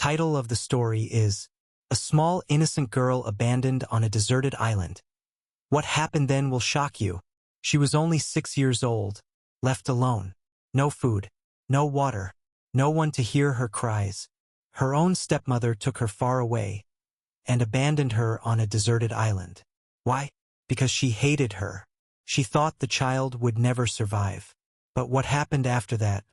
title of the story is A Small Innocent Girl Abandoned on a Deserted Island. What happened then will shock you. She was only 6 years old, left alone. No food, no water, no one to hear her cries. Her own stepmother took her far away and abandoned her on a deserted island. Why? Because she hated her. She thought the child would never survive. But what happened after that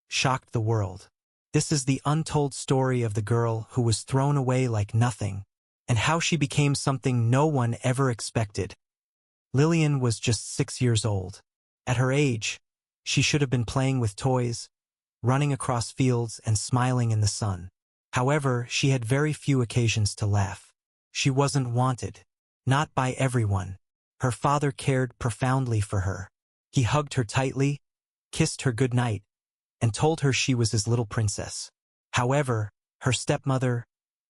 shocked the world. This is the untold story of the girl who was thrown away like nothing, and how she became something no one ever expected. Lillian was just 6 years old. At her age, she should have been playing with toys, running across fields and smiling in the sun. However, she had very few occasions to laugh. She wasn't wanted. Not by everyone. Her father cared profoundly for her. He hugged her tightly, kissed her goodnight, and told her she was his little princess. However, her stepmother,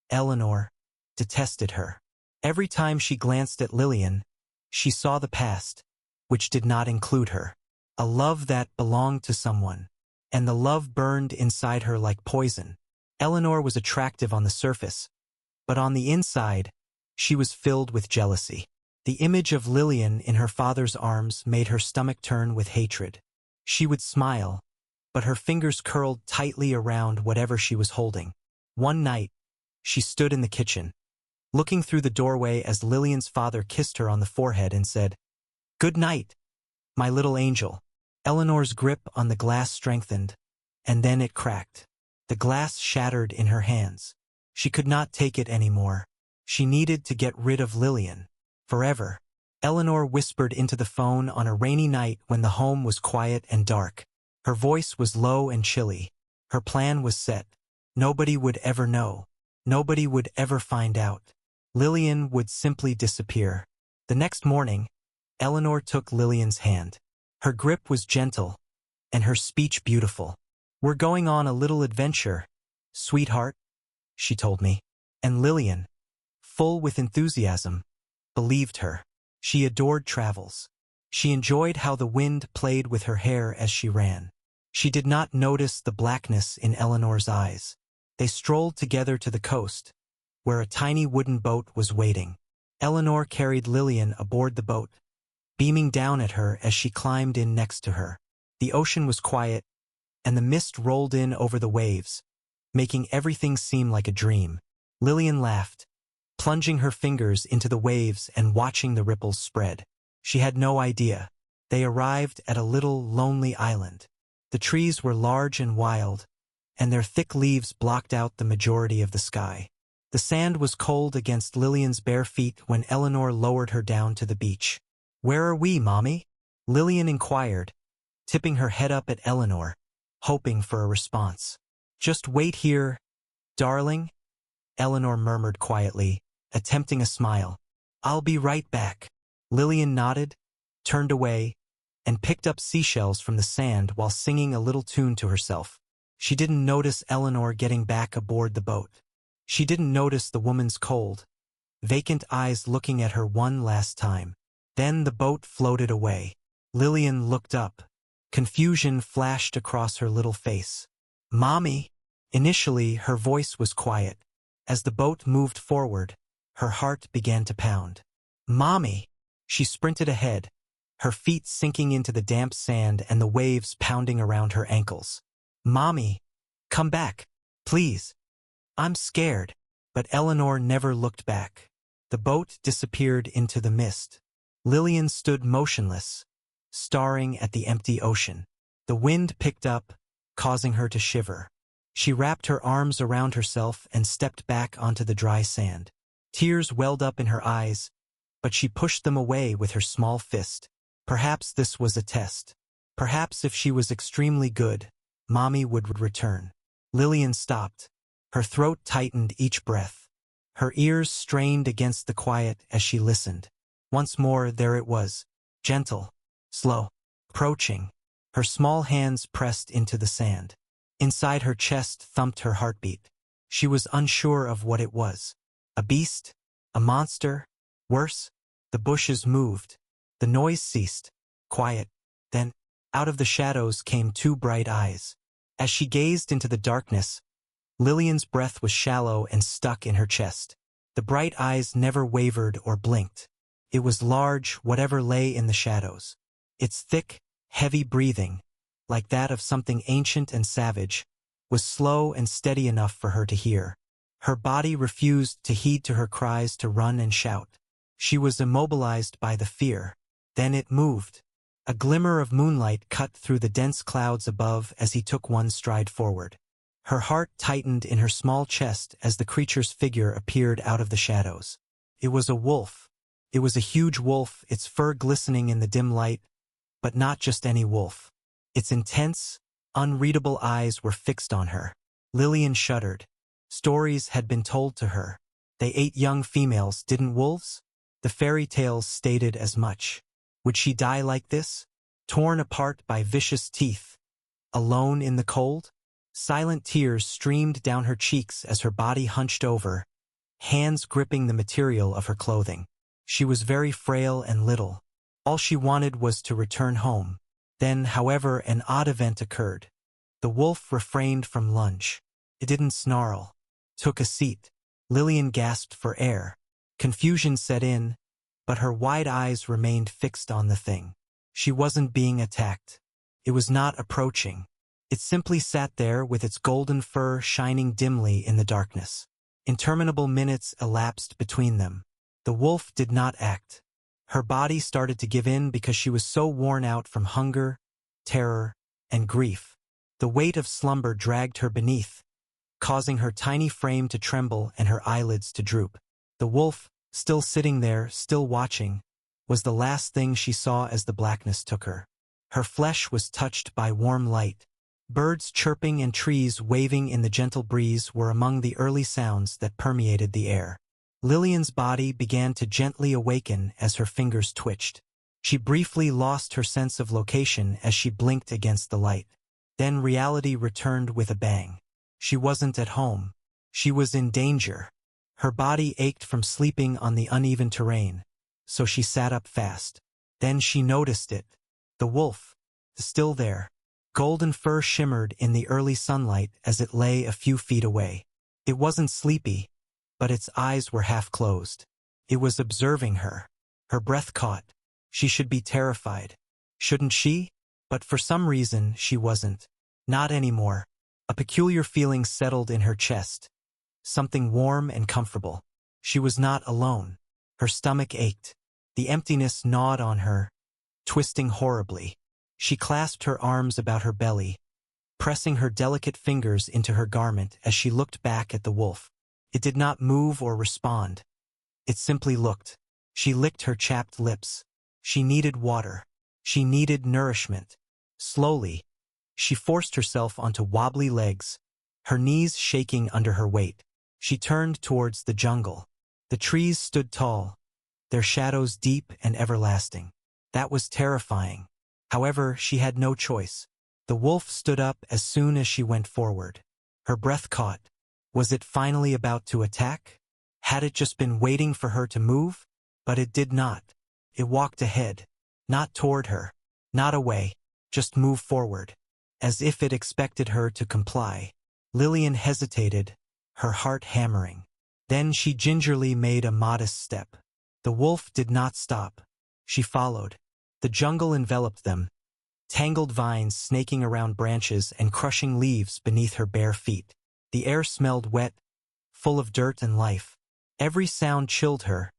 Eleanor, detested her. Every time she glanced at Lillian, she saw the past, which did not include her. A love that belonged to someone, and the love burned inside her like poison. Eleanor was attractive on the surface, but on the inside, she was filled with jealousy. The image of Lillian in her father's arms made her stomach turn with hatred. She would smile, but her fingers curled tightly around whatever she was holding. One night, she stood in the kitchen, looking through the doorway as Lillian's father kissed her on the forehead and said, "Good night, my little angel." Eleanor's grip on the glass strengthened, and then it cracked. The glass shattered in her hands. She could not take it anymore. She needed to get rid of Lillian. Forever. Eleanor whispered into the phone on a rainy night when the home was quiet and dark. Her voice was low and chilly. Her plan was set. Nobody would ever know. Nobody would ever find out. Lillian would simply disappear. The next morning, Eleanor took Lillian's hand. Her grip was gentle, and her speech beautiful. "We're going on a little adventure, sweetheart," she told me. And Lillian, full with enthusiasm, believed her. She adored travels. She enjoyed how the wind played with her hair as she ran. She did not notice the blackness in Eleanor's eyes. They strolled together to the coast, where a tiny wooden boat was waiting. Eleanor carried Lillian aboard the boat, beaming down at her as she climbed in next to her. The ocean was quiet, and the mist rolled in over the waves, making everything seem like a dream. Lillian laughed, plunging her fingers into the waves and watching the ripples spread. She had no idea. They arrived at a little lonely island. The trees were large and wild, and their thick leaves blocked out the majority of the sky. The sand was cold against Lillian's bare feet when Eleanor lowered her down to the beach. "Where are we, Mommy?" Lillian inquired, tipping her head up at Eleanor, hoping for a response. "Just wait here, darling," Eleanor murmured quietly, attempting a smile. "I'll be right back." Lillian nodded, turned away, and picked up seashells from the sand while singing a little tune to herself. She didn't notice Eleanor getting back aboard the boat. She didn't notice the woman's cold, vacant eyes looking at her one last time. Then the boat floated away. Lillian looked up. Confusion flashed across her little face. "Mommy!" Initially, her voice was quiet. As the boat moved forward, her heart began to pound. "Mommy!" She sprinted ahead, her feet sinking into the damp sand and the waves pounding around her ankles. "Mommy, come back, please. I'm scared." But Eleanor never looked back. The boat disappeared into the mist. Lillian stood motionless, staring at the empty ocean. The wind picked up, causing her to shiver. She wrapped her arms around herself and stepped back onto the dry sand. Tears welled up in her eyes, but she pushed them away with her small fist. Perhaps this was a test. Perhaps if she was extremely good, Mommy would return. Lillian stopped. Her throat tightened each breath. Her ears strained against the quiet as she listened. Once more there it was, gentle, slow, approaching. Her small hands pressed into the sand. Inside her chest thumped her heartbeat. She was unsure of what it was. A beast? A monster? Worse? The bushes moved. The noise ceased. Quiet. Then, out of the shadows came two bright eyes. As she gazed into the darkness, Lillian's breath was shallow and stuck in her chest. The bright eyes never wavered or blinked. It was large, whatever lay in the shadows. Its thick, heavy breathing, like that of something ancient and savage, was slow and steady enough for her to hear. Her body refused to heed to her cries to run and shout. She was immobilized by the fear. Then it moved. A glimmer of moonlight cut through the dense clouds above as he took one stride forward. Her heart tightened in her small chest as the creature's figure appeared out of the shadows. It was a wolf. It was a huge wolf, its fur glistening in the dim light, but not just any wolf. Its intense, unreadable eyes were fixed on her. Lillian shuddered. Stories had been told to her. They ate young females, didn't wolves? The fairy tales stated as much. Would she die like this? Torn apart by vicious teeth? Alone in the cold? Silent tears streamed down her cheeks as her body hunched over, hands gripping the material of her clothing. She was very frail and little. All she wanted was to return home. Then, however, an odd event occurred. The wolf refrained from lunge. It didn't snarl. Took a seat. Lillian gasped for air. Confusion set in, but her wide eyes remained fixed on the thing. She wasn't being attacked. It was not approaching. It simply sat there with its golden fur shining dimly in the darkness. Interminable minutes elapsed between them. The wolf did not act. Her body started to give in because she was so worn out from hunger, terror, and grief. The weight of slumber dragged her beneath, causing her tiny frame to tremble and her eyelids to droop. The wolf, still sitting there, still watching, was the last thing she saw as the blackness took her. Her flesh was touched by warm light. Birds chirping and trees waving in the gentle breeze were among the early sounds that permeated the air. Lillian's body began to gently awaken as her fingers twitched. She briefly lost her sense of location as she blinked against the light. Then reality returned with a bang. She wasn't at home. She was in danger. Her body ached from sleeping on the uneven terrain, so she sat up fast. Then she noticed it. The wolf, still there. Golden fur shimmered in the early sunlight as it lay a few feet away. It wasn't sleepy, but its eyes were half closed. It was observing her. Her breath caught. She should be terrified. Shouldn't she? But for some reason, she wasn't. Not anymore. A peculiar feeling settled in her chest. Something warm and comfortable. She was not alone. Her stomach ached. The emptiness gnawed on her, twisting horribly. She clasped her arms about her belly, pressing her delicate fingers into her garment as she looked back at the wolf. It did not move or respond. It simply looked. She licked her chapped lips. She needed water. She needed nourishment. Slowly, she forced herself onto wobbly legs, her knees shaking under her weight. She turned towards the jungle. The trees stood tall, their shadows deep and everlasting. That was terrifying. However, she had no choice. The wolf stood up as soon as she went forward. Her breath caught. Was it finally about to attack? Had it just been waiting for her to move? But it did not. It walked ahead. Not toward her. Not away. Just moved forward. As if it expected her to comply. Lillian hesitated, her heart hammering. Then she gingerly made a modest step. The wolf did not stop. She followed. The jungle enveloped them, tangled vines snaking around branches and crushing leaves beneath her bare feet. The air smelled wet, full of dirt and life. Every sound chilled her,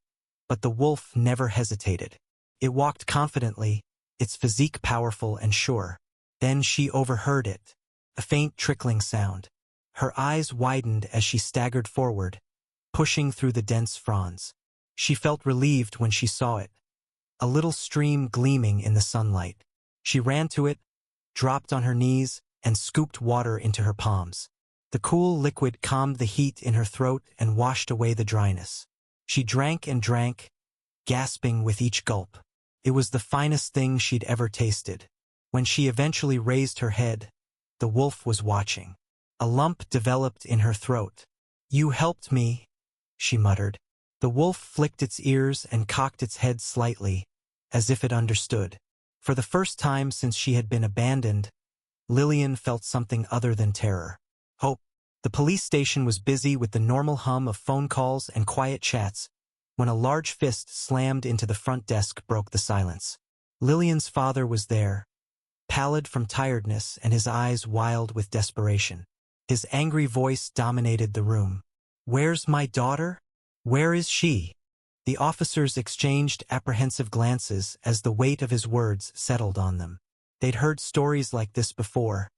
but the wolf never hesitated. It walked confidently, its physique powerful and sure. Then she overheard it, a faint trickling sound. Her eyes widened as she staggered forward, pushing through the dense fronds. She felt relieved when she saw it. A little stream gleaming in the sunlight. She ran to it, dropped on her knees, and scooped water into her palms. The cool liquid calmed the heat in her throat and washed away the dryness. She drank and drank, gasping with each gulp. It was the finest thing she'd ever tasted. When she eventually raised her head, the wolf was watching. A lump developed in her throat. "You helped me," she muttered. The wolf flicked its ears and cocked its head slightly, as if it understood. For the first time since she had been abandoned, Lillian felt something other than terror. Hope. The police station was busy with the normal hum of phone calls and quiet chats when a large fist slammed into the front desk broke the silence. Lillian's father was there, pallid from tiredness and his eyes wild with desperation. His angry voice dominated the room. "Where's my daughter? Where is she?" The officers exchanged apprehensive glances as the weight of his words settled on them. They'd heard stories like this before.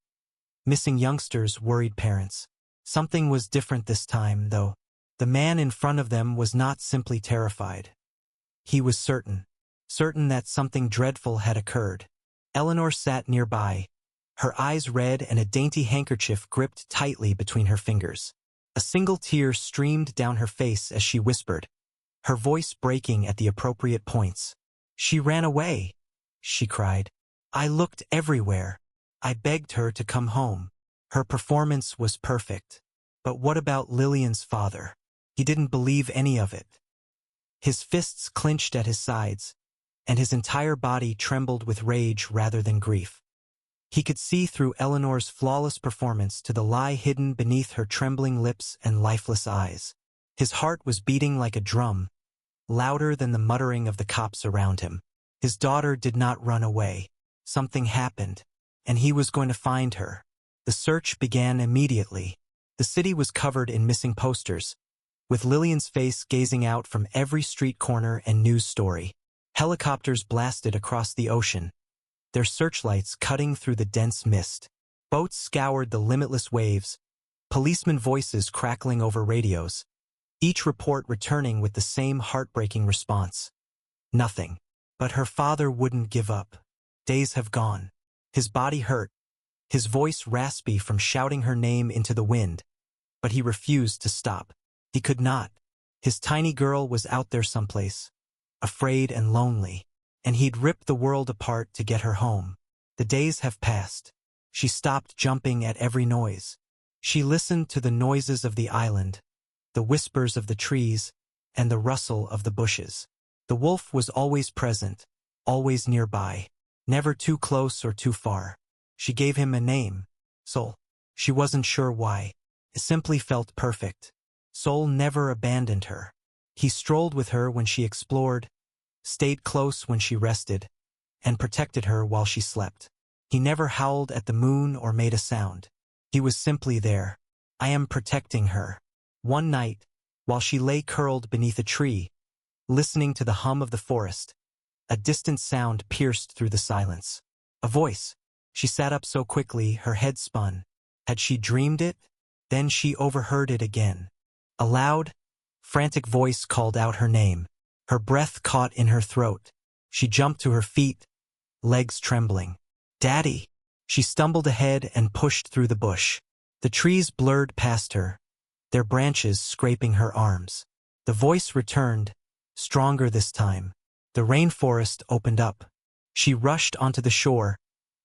Missing youngsters worried parents. Something was different this time, though. The man in front of them was not simply terrified. He was certain that something dreadful had occurred. Eleanor sat nearby, her eyes red and a dainty handkerchief gripped tightly between her fingers. A single tear streamed down her face as she whispered, her voice breaking at the appropriate points. "She ran away," she cried. "I looked everywhere. I begged her to come home. Her performance was perfect. But what about Lillian's father? He didn't believe any of it." His fists clenched at his sides, and his entire body trembled with rage rather than grief. He could see through Eleanor's flawless performance to the lie hidden beneath her trembling lips and lifeless eyes. His heart was beating like a drum, louder than the muttering of the cops around him. His daughter did not run away. Something happened, and he was going to find her. The search began immediately. The city was covered in missing posters, with Lillian's face gazing out from every street corner and news story. Helicopters blasted across the ocean, their searchlights cutting through the dense mist. Boats scoured the limitless waves, policemen voices crackling over radios, each report returning with the same heartbreaking response. Nothing. But her father wouldn't give up. Days have gone. His body hurt, his voice raspy from shouting her name into the wind, but he refused to stop. He could not. His tiny girl was out there someplace, afraid and lonely, and he'd ripped the world apart to get her home. The days have passed. She stopped jumping at every noise. She listened to the noises of the island, the whispers of the trees, and the rustle of the bushes. The wolf was always present, always nearby, never too close or too far. She gave him a name, Soul. She wasn't sure why. It simply felt perfect. Soul never abandoned her. He strolled with her when she explored, stayed close when she rested, and protected her while she slept. He never howled at the moon or made a sound. He was simply there. I am protecting her. One night, while she lay curled beneath a tree, listening to the hum of the forest, a distant sound pierced through the silence. A voice. She sat up so quickly, her head spun. Had she dreamed it? Then she overheard it again. A loud, frantic voice called out her name. Her breath caught in her throat. She jumped to her feet, legs trembling. "Daddy!" She stumbled ahead and pushed through the bush. The trees blurred past her, their branches scraping her arms. The voice returned, stronger this time. The rainforest opened up. She rushed onto the shore,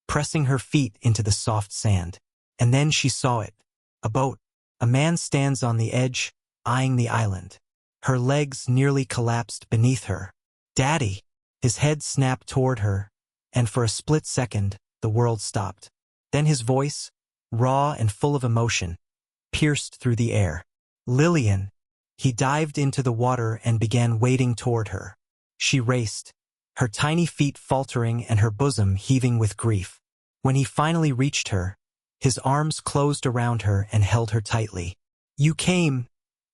pressing her feet into the soft sand. And then she saw it. A boat. A man stands on the edge, eyeing the island. Her legs nearly collapsed beneath her. "Daddy!" His head snapped toward her, and for a split second, the world stopped. Then his voice, raw and full of emotion, pierced through the air. "Lillian!" He dived into the water and began wading toward her. She raced, her tiny feet faltering and her bosom heaving with grief. When he finally reached her, his arms closed around her and held her tightly. "You came,"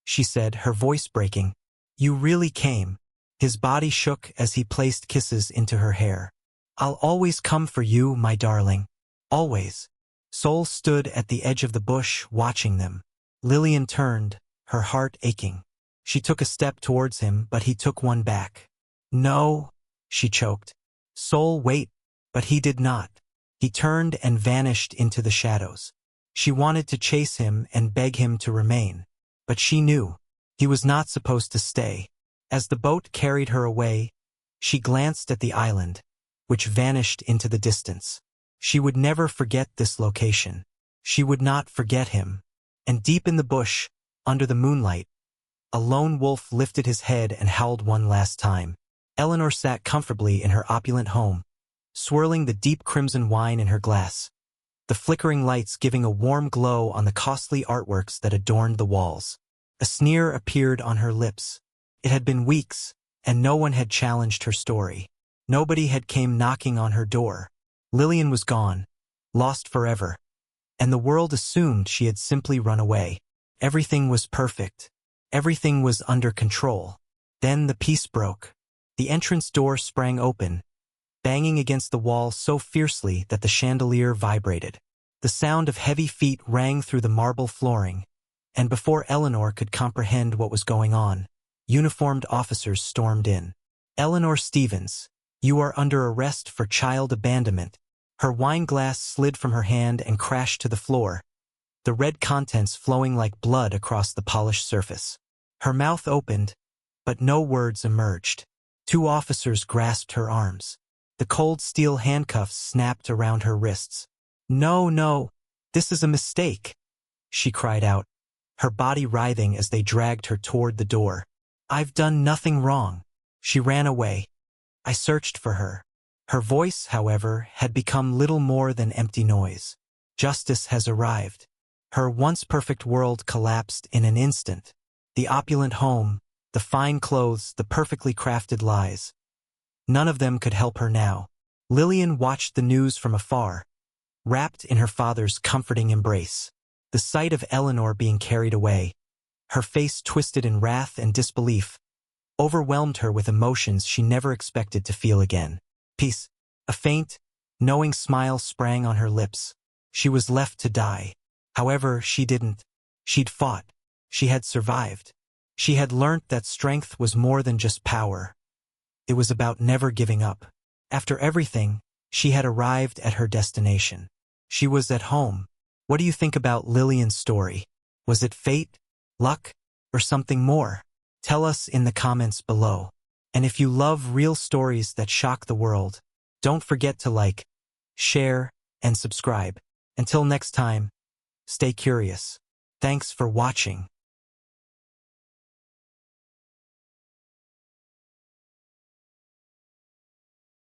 she said, her voice breaking. "You really came." His body shook as he placed kisses into her hair. "I'll always come for you, my darling. Always." Soul stood at the edge of the bush, watching them. Lillian turned, her heart aching. She took a step towards him, but he took one back. "No," she choked. "Soul, wait." But he did not. He turned and vanished into the shadows. She wanted to chase him and beg him to remain. But she knew he was not supposed to stay. As the boat carried her away, she glanced at the island, which vanished into the distance. She would never forget this location. She would not forget him. And deep in the bush, under the moonlight, a lone wolf lifted his head and howled one last time. Eleanor sat comfortably in her opulent home, swirling the deep crimson wine in her glass. the flickering lights giving a warm glow on the costly artworks that adorned the walls. A sneer appeared on her lips. It had been weeks, and no one had challenged her story. Nobody had came knocking on her door. Lillian was gone, lost forever, and the world assumed she had simply run away. Everything was perfect. Everything was under control. Then the peace broke. The entrance door sprang open, banging against the wall so fiercely that the chandelier vibrated. The sound of heavy feet rang through the marble flooring, and before Eleanor could comprehend what was going on, uniformed officers stormed in. "Eleanor Stevens, you are under arrest for child abandonment." Her wine glass slid from her hand and crashed to the floor, the red contents flowing like blood across the polished surface. Her mouth opened, but no words emerged. Two officers grasped her arms. The cold steel handcuffs snapped around her wrists. "No, no, this is a mistake," she cried out, her body writhing as they dragged her toward the door. "I've done nothing wrong." She ran away. I searched for her. Her voice, however, had become little more than empty noise. Justice has arrived. Her once perfect world collapsed in an instant. The opulent home, the fine clothes, the perfectly crafted lies. None of them could help her now. Lillian watched the news from afar, wrapped in her father's comforting embrace. The sight of Eleanor being carried away, her face twisted in wrath and disbelief, overwhelmed her with emotions she never expected to feel again. Peace. A faint, knowing smile sprang on her lips. She was left to die. However, she didn't. She'd fought. She had survived. She had learnt that strength was more than just power. It was about never giving up. After everything, she had arrived at her destination. She was at home. What do you think about Lillian's story? Was it fate, luck, or something more? Tell us in the comments below. And if you love real stories that shock the world, don't forget to like, share, and subscribe. Until next time, stay curious. Thanks for watching.